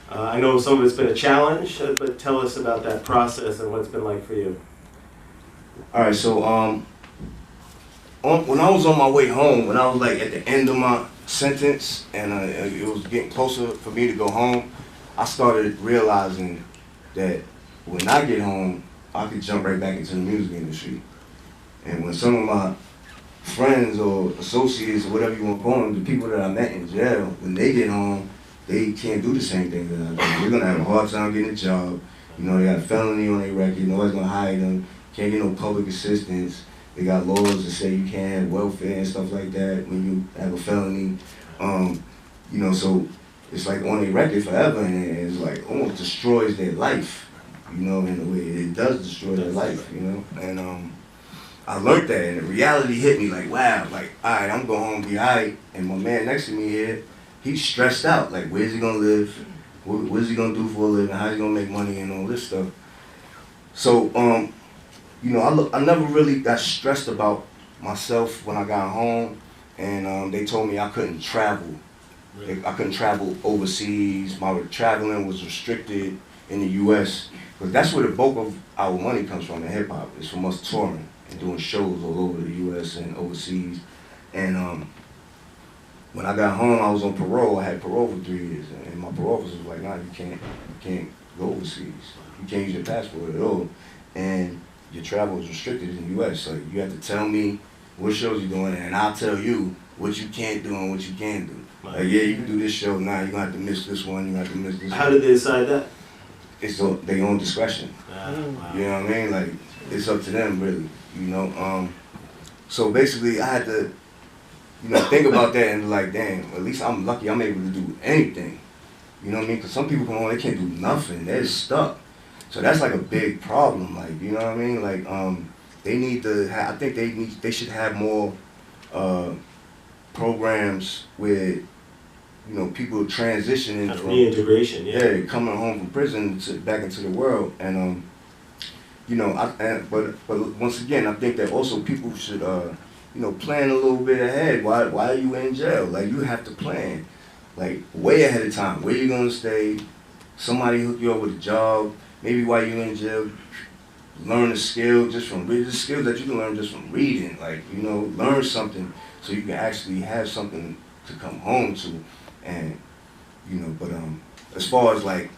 I know some of it's been a challenge, but tell us about that process and what it's been like for you. All right, so when I was on my way home, when I was like at the end of my sentence and it was getting closer for me to go home, I started realizing that when I get home, I could jump right back into the music industry. And when some of my friends or associates or whatever you want to call them, the people that I met in jail, when they get home, they can't do the same thing that I do. They're gonna have a hard time getting a job. You know, they got a felony on their record. Nobody's gonna hire them. Can't get no public assistance. They got laws that say you can't have welfare and stuff like that when you have a felony. You know, so it's like on their record forever, and it's like almost destroys their life. You know, in a way, it does destroy their life. You know, and I learned that, and the reality hit me like, wow, like, all right, I'm going home, be all right. And my man next to me here, he's stressed out. Like, where's he gonna live? What is he gonna do for a living? How's he gonna make money and all this stuff? So, you know, I never really got stressed about myself when I got home, and they told me I couldn't travel. Really? I couldn't travel overseas. My traveling was restricted in the U.S. because that's where the bulk of our money comes from in hip hop. It's from us touring and doing shows all over the U.S. and overseas. And when I got home, I was on parole. I had parole for 3 years, and my parole officer was like, "Nah, you can't go overseas. You can't use your passport at all, and your travel is restricted in the U.S. So you have to tell me what shows you're doing, and I'll tell you what you can't do and what you can do. Like, yeah, you can do this show. Nah, you're gonna have to miss this one. You have to miss this one." How did they decide that? It's their own discretion. Wow. You know what I mean? Like, it's up to them, really. You know. So basically, I had to, you know, think about that and be like, damn, at least I'm lucky I'm able to do anything. You know what I mean? Because some people come on, they can't do nothing. They're just stuck. So that's like a big problem. Like, you know what I mean? Like, they need to. I think they should have more programs where, you know, people transitioning from reintegration. Yeah, coming home from prison back into the world. And you know, but once again, I think that also people should you know, plan a little bit ahead. Why are you in jail? Like, you have to plan, like, way ahead of time. Where you gonna stay? Somebody hook you up with a job. Maybe while you're in jail, learn a skill just from reading. Skills that you can learn just from reading. Like, you know, learn something so you can actually have something to come home to. And you know, but as far as like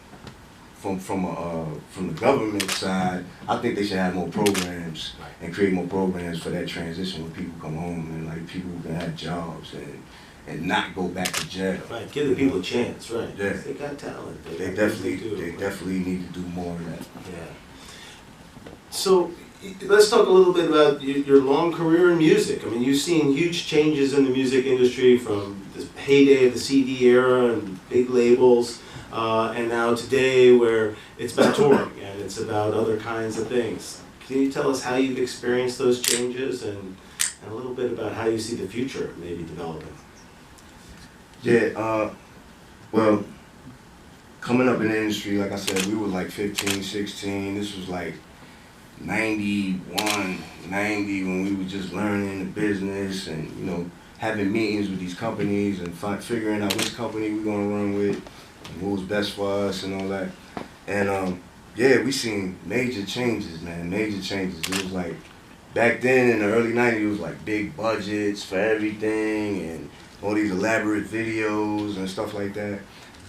from the government side, I think they should have more programs and create more programs for that transition when people come home and like people can have jobs and not go back to jail. Right, give the people a chance, right? Yeah. They got talent. They definitely need to do more of that. Yeah. So let's talk a little bit about your long career in music. I mean, you've seen huge changes in the music industry from the heyday of the CD era and big labels, and now today where it's about touring and it's about other kinds of things. Can you tell us how you've experienced those changes and a little bit about how you see the future maybe developing? Yeah, well, coming up in the industry, like I said, we were like 15, 16. This was like 91, 90 when we were just learning the business and, you know, having meetings with these companies and figuring out which company we're going to run with and what was best for us and all that. And yeah, we seen major changes, man, major changes. It was like, back then in the early 90s, it was like big budgets for everything and all these elaborate videos and stuff like that.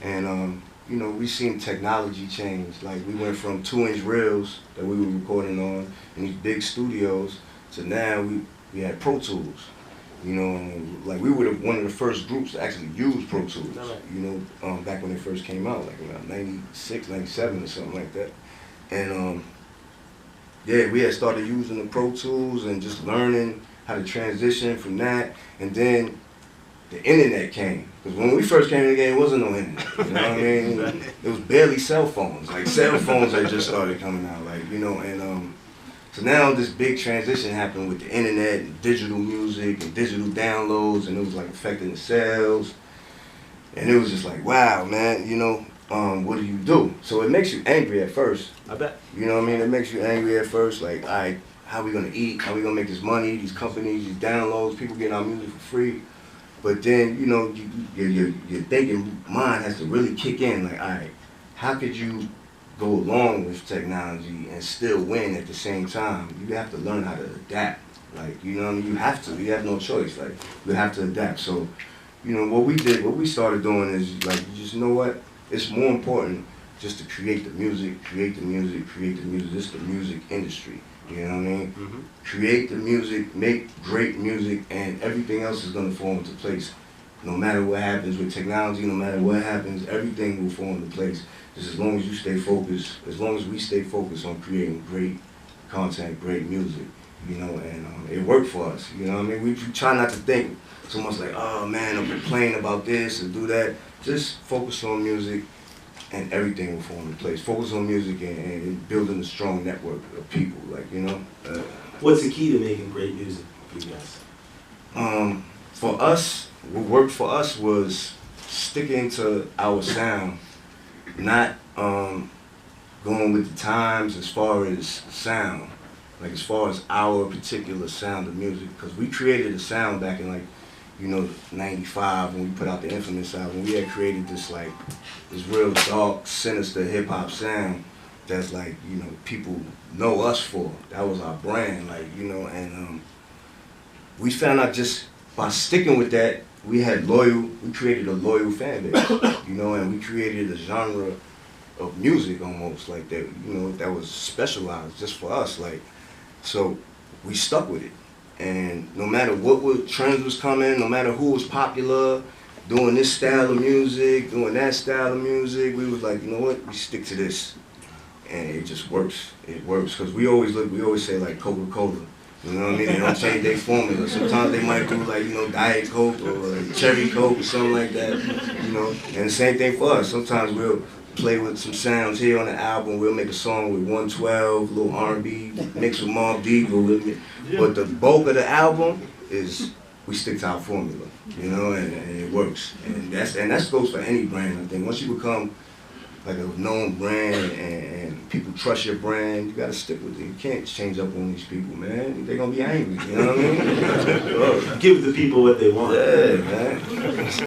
And you know, we seen technology change. Like, we went from 2-inch reels that we were recording on in these big studios to now we had Pro Tools. You know, and like we were one of the first groups to actually use Pro Tools. You know, back when they first came out, like around 96, 97 or something like that. And yeah, we had started using the Pro Tools and just learning how to transition from that. And then the internet came. Because when we first came in the game, it wasn't no internet. You know what I mean? It was barely cell phones. Like, cell phones had just started coming out. Like, you know, and so now this big transition happened with the internet and digital music and digital downloads, and it was like affecting the sales. And it was just like, wow, man, you know, what do you do? So it makes you angry at first. I bet. You know what I mean? It makes you angry at first. Like, all right, how we gonna eat? How we gonna make this money? These companies, these downloads, people getting our music for free. But then, you know, your thinking mind has to really kick in. Like, all right, how could you go along with technology and still win at the same time? You have to learn how to adapt. Like, you know what I mean? You have to. You have no choice. Like, you have to adapt. So, you know, what we started doing is, like, you know what? It's more important just to create the music, create the music, create the music. This is the music industry. You know what I mean? Mm-hmm. Create the music, make great music, and everything else is going to fall into place. No matter what happens with technology, no matter what happens, everything will fall into place. Just as long as you stay focused, as long as we stay focused on creating great content, great music, you know, and it worked for us. You know what I mean? We try not to think so much like, oh man, I'm complaining about this and do that. Just focus on music, and everything will fall into place. Focus on music and building a strong network of people, like, you know. What's the key to making great music for you guys? For us, what worked for us was sticking to our sound, not going with the times as far as sound, like as far as our particular sound of music, because we created a sound back in, like, you know, 95 when we put out the Infamous album. We had created this, like, this real dark, sinister hip-hop sound that's, like, you know, people know us for. That was our brand, like, you know, and we found out just by sticking with that, we created a loyal fan base, you know, and we created a genre of music almost, like, that, you know, that was specialized just for us, like, so we stuck with it. And no matter what trends was coming, no matter who was popular, doing this style of music, doing that style of music, we was like, you know what, we stick to this. And it just works. It works. Because we always say, like, Coca-Cola. You know what I mean? They don't change their formula. Sometimes they might do, like, you know, Diet Coke or like Cherry Coke or something like that, you know. And the same thing for us. Sometimes we'll play with some sounds here on the album. We'll make a song with 112, a little R&B, mixed with Mobb Deep. But the bulk of the album is we stick to our formula, you know, and it works. And that goes for any brand, I think. Once you become like a known brand and people trust your brand, you gotta stick with it. You can't change up on these people, man. They're gonna be angry, you know what I mean? Give the people what they want. Yeah, man.